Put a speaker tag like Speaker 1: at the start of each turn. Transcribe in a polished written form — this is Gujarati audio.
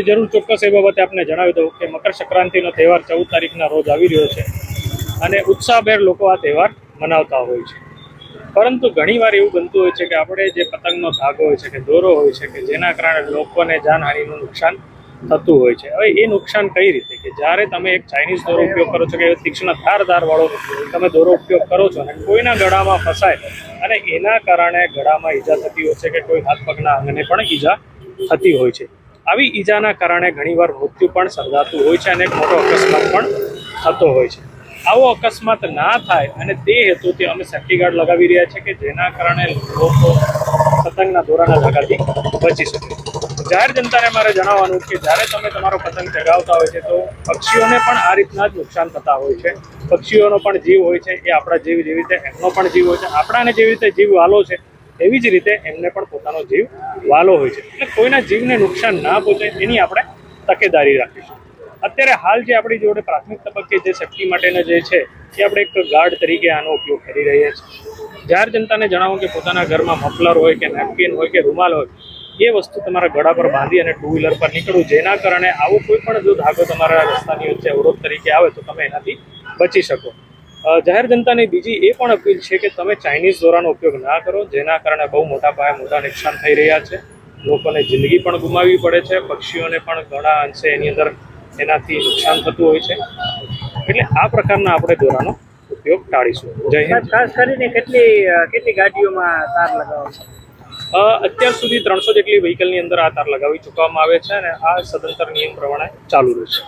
Speaker 1: જરૂર ચોક્કસ એ બાબતે આપને જણાવી દઉં કે મકર સંક્રાંતિનો તહેવાર 14 તારીખના રોજ આવી રહ્યો છે અને ઉત્સાહભેર લોકો આ તહેવાર મનાવતા હોય છે. પરંતુ ઘણીવાર એવું બનતું હોય છે કે આપણે જે પતંગનો ધાગો હોય છે કે દોરો હોય છે કે જેના કારણે લોકોને જાનહાનિનું નુકસાન થતું હોય છે. હવે એ નુકસાન કઈ રીતે કે જ્યારે તમે એક ચાઇનીઝ દોરો ઉપયોગ કરો છો કે તીક્ષ્ણ ધારવાળો તમે દોરો ઉપયોગ કરો છો અને કોઈના ગળામાં ફસાય અને એના કારણે ગળામાં ઈજા થતી હોય છે કે કોઈ હાથ પગના અંગને પણ ઈજા થતી હોય છે. આવી ઈજાના કારણે ઘણીવાર મૃત્યુ પણ સર્જાતું હોય છે અને એક મોટો અકસ્માત પણ થતો હોય છે. આવો અકસ્માત ના થાય અને તે હેતુથી અમે સેફ્ટી ગાર્ડ લગાવી રહ્યા છીએ કે જેના કારણે લોકો પતંગના દોરાના ધાગાથી બચી શકે. જાહેર જનતાને મારે જણાવવાનું કે જ્યારે તમે તમારો પતંગ ચગાવતા હોય છે તો પક્ષીઓને પણ આ રીતના જ નુકસાન થતા હોય છે. પક્ષીઓનો પણ જીવ હોય છે એ આપણા જીવ જેવી રીતે એમનો પણ જીવ હોય છે. આપણાને જેવી રીતે જીવ વાલો છે એવી જ રીતે એમને પણ પોતાનો જીવ વાલો હોય છે. એટલે કોઈના જીવને નુકસાન ના પહોંચે એની આપણે તકેદારી રાખીશું. અત્યારે હાલ જે આપણી જોડે પ્રાથમિક તબક્કે જે સેફ્ટી માટેના જે છે એ આપણે એક ગાર્ડ તરીકે આનો ઉપયોગ કરી રહ્યા છીએ. જાહેર જનતાને જણાવો કે પોતાના ઘરમાં મફલર હોય કે નેપકિન હોય કે રૂમાલ હોય એ વસ્તુ તમારા ગળા પર બાંધી અને ટુ વ્હીલર પર નીકળવું, જેના કારણે આવો કોઈ પણ જો ધાગો તમારા રસ્તાની વચ્ચે અવરોધ તરીકે આવે તો તમે એનાથી બચી શકો. જાહેર જનતાની બીજી એ પણ અપીલ છે કે તમે ચાઇનીઝ દોરાનો ઉપયોગ ના કરો, જેના કારણે બહુ મોટા પાયે મોટા નુકસાન થઈ રહ્યા છે. લોકોને જિંદગી પણ ગુમાવવી પડે છે, પક્ષીઓને પણ ઘણા અંશે એની અંદર એનાથી નુકસાન થતું હોય છે. એટલે આ પ્રકારના આપણે દોરાનો ઉપયોગ ટાળીશું. જય હિન્દ.
Speaker 2: ખાસ કરીને કેટલી ગાડીઓમાં તાર લગાવવામાં
Speaker 1: અત્યાર સુધી 300 જેટલી વ્હીકલની અંદર આ તાર લગાવી ચૂકવામાં આવે છે અને આ સદંતર નિયમ પ્રમાણે ચાલુ રહેશે.